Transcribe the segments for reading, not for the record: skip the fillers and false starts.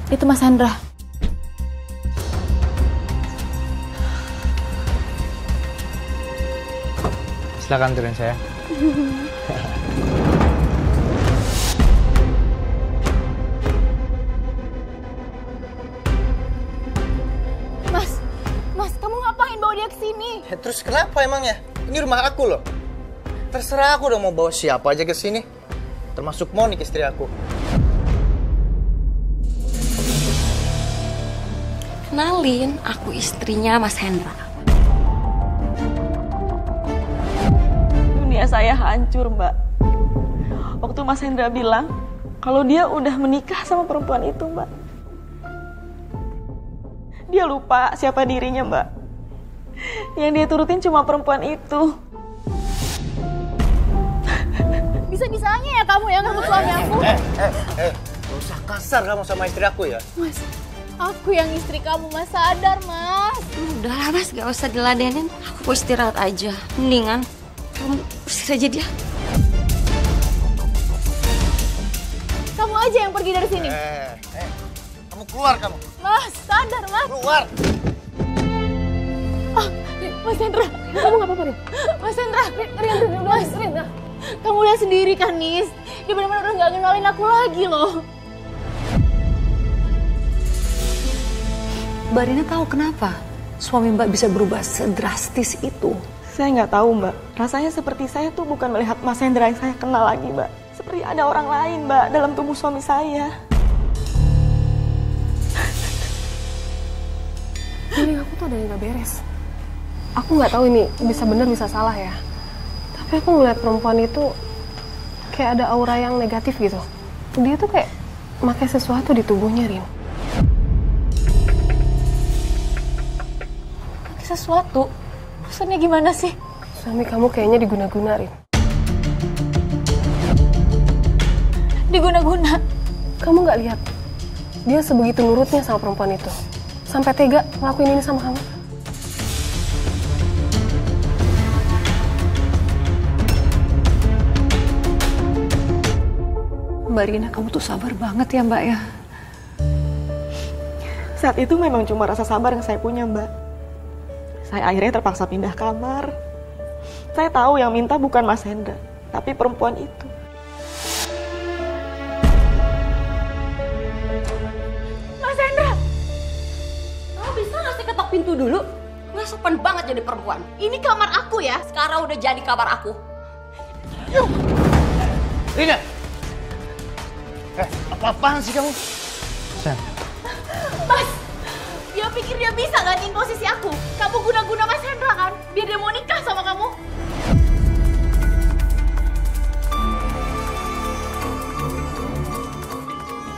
Itu Mas Hendra. Silakan turun saya. Mas, kamu ngapain bawa dia ke sini? Ya, terus kenapa emangnya? Ini rumah aku loh. Terserah aku udah mau bawa siapa aja ke sini. Termasuk Monik, istri aku. Kenalin, aku istrinya Mas Hendra. Dunia saya hancur, Mbak. Waktu Mas Hendra bilang kalau dia udah menikah sama perempuan itu, Mbak. Dia lupa siapa dirinya, Mbak. Yang dia turutin cuma perempuan itu. Bisa-bisanya ya kamu yang ngerebut suami aku. Gak usah kasar kamu sama istri aku ya. Mas, aku yang istri kamu, Mas. Sadar, Mas. Udahlah Mas, gak usah diladenin. Aku mau istirahat aja. Mendingan kamu usir aja dia. Kamu aja yang pergi dari sini. Kamu keluar kamu. Mas, sadar, Mas. Keluar. Mas Hendra, kamu gak apa-apa, Rin? Mas Hendra, Rin, kamu lihat sendiri kan, Nis? Dia benar-benar udah gak kenalin aku lagi loh. Mbak Rina tahu kenapa suami Mbak bisa berubah sedrastis itu? Saya nggak tahu, Mbak. Rasanya seperti saya tuh bukan melihat Mas Hendra yang saya kenal lagi, Mbak. Seperti ada orang lain, Mbak, dalam tubuh suami saya. Feeling aku tuh ada yang gak beres. Aku nggak tahu ini bisa benar bisa salah ya. Tapi aku ngeliat perempuan itu kayak ada aura yang negatif gitu. Dia tuh kayak pakai sesuatu di tubuhnya, Rin. Pakai sesuatu? Maksudnya gimana sih? Suami kamu kayaknya diguna-guna, Rin. Diguna-guna? Kamu nggak lihat? Dia sebegitu nurutnya sama perempuan itu. Sampai tega ngelakuin ini sama kamu. Mbak Rina, kamu tuh sabar banget ya Mbak ya. Saat itu memang cuma rasa sabar yang saya punya, Mbak. Saya akhirnya terpaksa pindah kamar. Saya tahu yang minta bukan Mas Hendra, tapi perempuan itu. Mas Hendra! Kamu bisa nggak sih ketok pintu dulu? Nggak sopan banget jadi perempuan. Ini kamar aku ya. Sekarang udah jadi kamar aku. Rina! Apa-apaan sih kamu? Sen. Mas! Dia pikir dia bisa gantiin posisi aku. Kamu guna-guna Mas Hendra kan? Biar dia mau nikah sama kamu.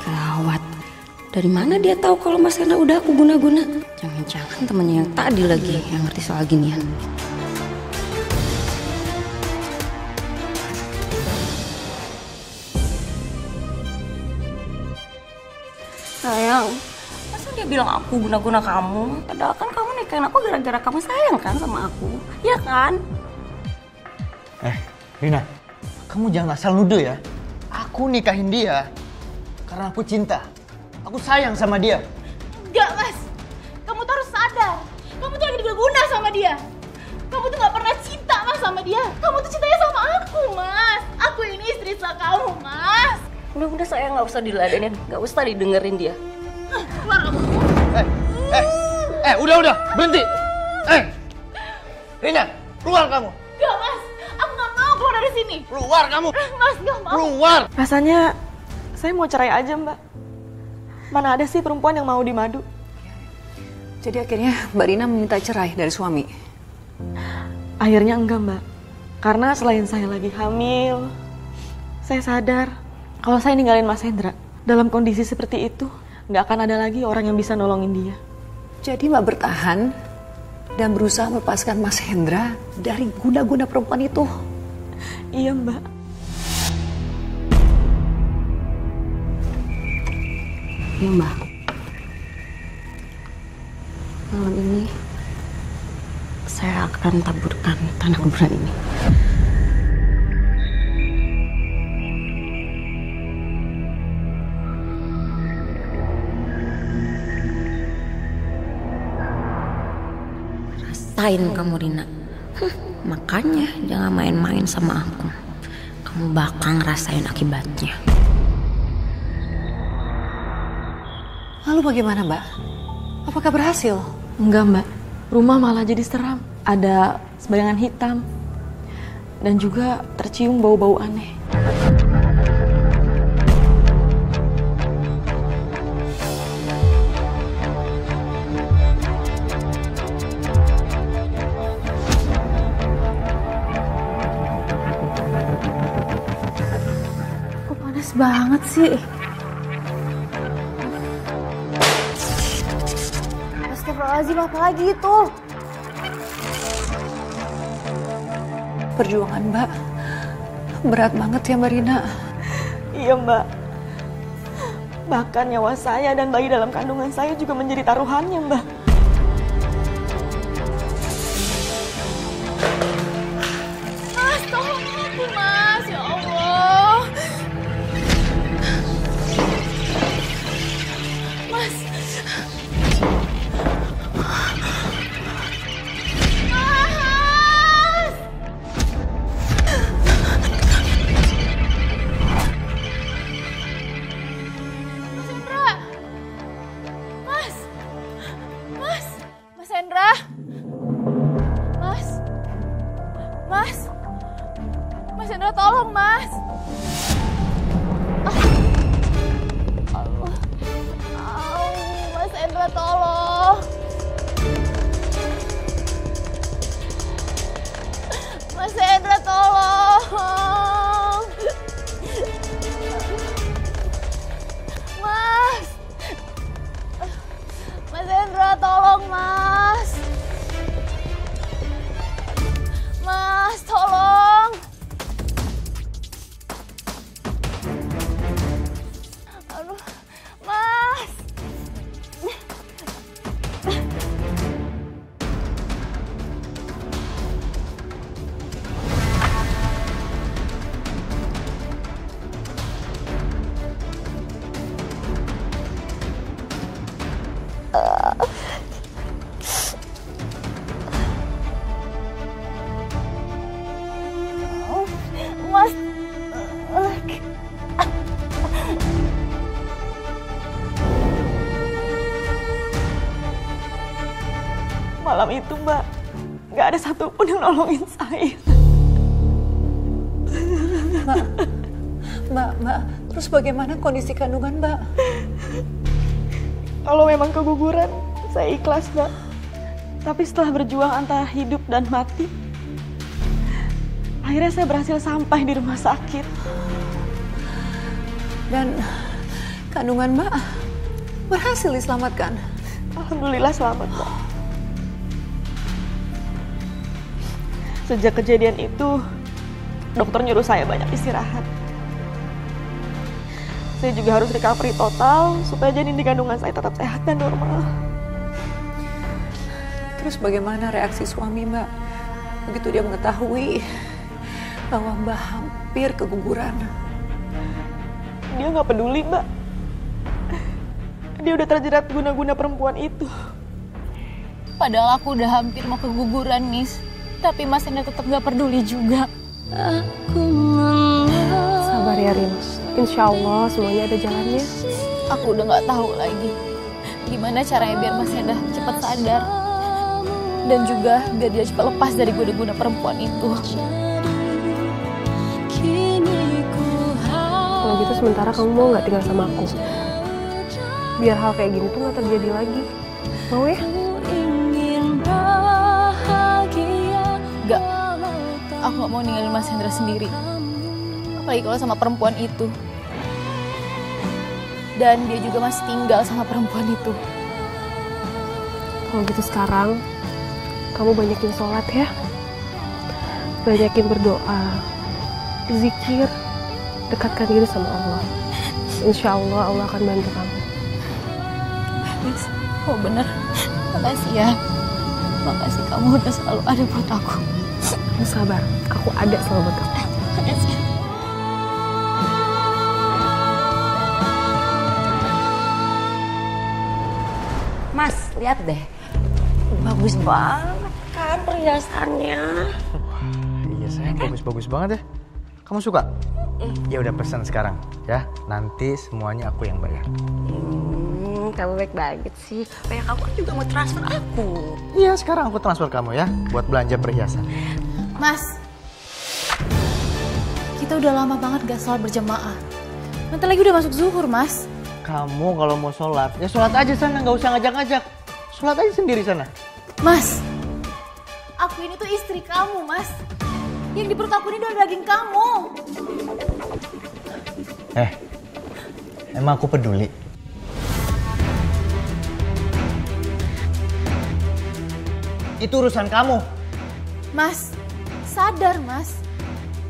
Gawat. Dari mana dia tahu kalau Mas Hendra udah aku guna-guna? Jangan-jangan temannya yang tadi lagi yang ngerti soal ginian. Sayang, masa dia bilang aku guna-guna kamu? Padahal kan kamu nikahin aku gara-gara kamu sayang kan sama aku. Iya kan? Rina, kamu jangan asal nuduh ya. Aku nikahin dia karena aku cinta. Aku sayang sama dia. Enggak, Mas. Kamu tuh harus sadar. Kamu tuh lagi diguna sama dia. Kamu tuh gak pernah cinta, Mas, sama dia. Kamu tuh cintanya sama aku, Mas. Aku ini istri sah kamu, Mas. Udah saya nggak usah diladenin, nggak usah didengerin dia. Keluar kamu. Udah, berhenti. Rina, keluar kamu. Enggak, Mas. Aku gak mau keluar dari sini. Keluar kamu. Mas, gak mau. Keluar. Rasanya saya mau cerai aja, Mbak. Mana ada sih perempuan yang mau dimadu? Jadi akhirnya Mbak Rina meminta cerai dari suami. Akhirnya enggak, Mbak. Karena selain saya lagi hamil, saya sadar kalau saya ninggalin Mas Hendra dalam kondisi seperti itu, nggak akan ada lagi orang yang bisa nolongin dia. Jadi Mbak bertahan dan berusaha melepaskan Mas Hendra dari guna-guna perempuan itu. Iya, Mbak. Ya Mbak, malam ini saya akan taburkan tanah kuburan ini. rasain kamu, Rina. Makanya jangan main-main sama aku. Kamu bakal ngerasain akibatnya. Lalu bagaimana, Mbak? Apakah berhasil? Enggak, Mbak. Rumah malah jadi seram. Ada sebayangan hitam. Dan juga tercium bau-bau aneh. Kok panas banget sih? Astagfirullahaladzim, apa lagi itu? Perjuangan, Mbak. Berat banget ya, Mbak Rina. Iya, Mbak. Bahkan nyawa saya dan bayi dalam kandungan saya juga menjadi taruhannya, Mbak. Mas, tolong aku, Mas. Ya Allah. Mas. Mas Hendra. Mas Hendra, tolong, Mas. Allah. Mas Hendra, tolong. Mas Hendra, tolong. Mas Hendra, tolong, Mas. Mas, tolong. Aduh, Mas. Mas. Malam itu, Mbak, nggak ada satupun yang nolongin saya. Mbak, terus bagaimana kondisi kandungan, Mbak? Kalau memang keguguran, saya ikhlas, Mbak. Tapi setelah berjuang antara hidup dan mati, akhirnya saya berhasil sampai di rumah sakit. Dan kandungan Mbak berhasil diselamatkan. Alhamdulillah selamat, Mbak. Sejak kejadian itu, dokter nyuruh saya banyak istirahat. Saya juga harus recovery total supaya janin di kandungan saya tetap sehat dan normal. Terus bagaimana reaksi suami, Mbak? Begitu dia mengetahui bahwa Mbak hampir keguguran. Dia nggak peduli, Mbak. Dia udah terjerat guna-guna perempuan itu. Padahal aku udah hampir mau keguguran, Nis. Tapi Mas Hendra tetap nggak peduli juga. Sabar ya, Rin. Insya Allah semuanya ada jalannya. Aku udah nggak tahu lagi gimana caranya biar Mas Hendra cepat sadar. Dan juga biar dia cepat lepas dari guna-guna perempuan itu. Kalau gitu sementara kamu mau nggak tinggal sama aku? Biar hal kayak gini tuh nggak terjadi lagi. Mau ya? Nggak. Aku nggak mau ninggalin Mas Hendra sendiri. Apalagi kalau sama perempuan itu. Dan dia juga masih tinggal sama perempuan itu. Kalau gitu sekarang kamu banyakin sholat ya. Banyakin berdoa, zikir, dekatkan diri sama Allah. Insya Allah Allah akan bantu kamu. Nis, oh bener. Makasih ya. Makasih kamu udah selalu ada buat aku. Kamu sabar, aku ada selalu buat kamu. Makasih. Mas, lihat deh. Bagus banget kan perhiasannya. Iya sayang, bagus-bagus banget ya. Kamu suka? Ya udah pesan sekarang ya. Nanti semuanya aku yang bayar. Kamu baik banget sih. Kayak kamu kan juga mau transfer aku. Iya, sekarang aku transfer kamu ya buat belanja perhiasan. Mas, kita udah lama banget gak sholat berjamaah. Bentar lagi udah masuk zuhur, Mas. Kamu kalau mau sholat, ya sholat aja sana, nggak usah ngajak-ngajak. Sholat aja sendiri sana. Mas, aku ini tuh istri kamu, Mas. Yang di perut aku ini udah daging kamu. Emang aku peduli? Itu urusan kamu. Mas, sadar, Mas.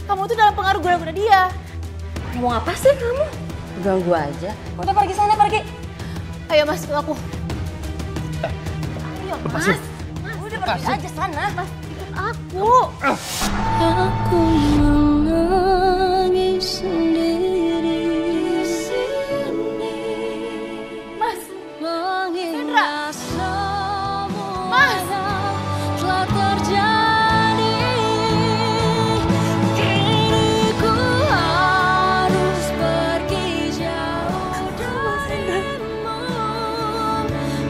Kamu tuh dalam pengaruh goda-goda dia. Ngomong apa sih kamu? Ganggu aja. Udah pergi sana, pergi. Ayo, Mas, ikut aku. Ayo, Lepasin. Mas. Udah pergi aja sana. Mas, ikut aku. Aku menangis sendiri di sini. Mas, Mengingat semua Mas. yang telah terjadi. Kini ku harus pergi jauh darimu.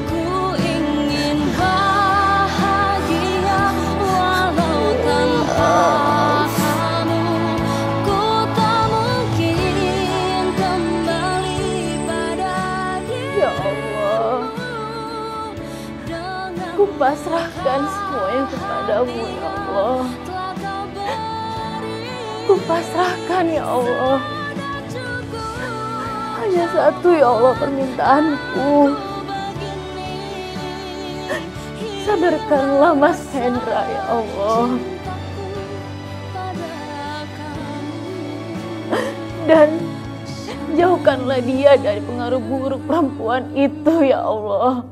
Ku ingin bahagia walau tanpa kamu. Ku tak mungkin kembali pada dirimu. Ya Allah, aku pasrahkan semuanya kepadamu, ya Allah. Aku pasrahkan, ya Allah. Hanya satu, ya Allah, permintaanku. Sadarkanlah Mas Hendra, ya Allah. Dan jauhkanlah dia dari pengaruh buruk perempuan itu, ya Allah.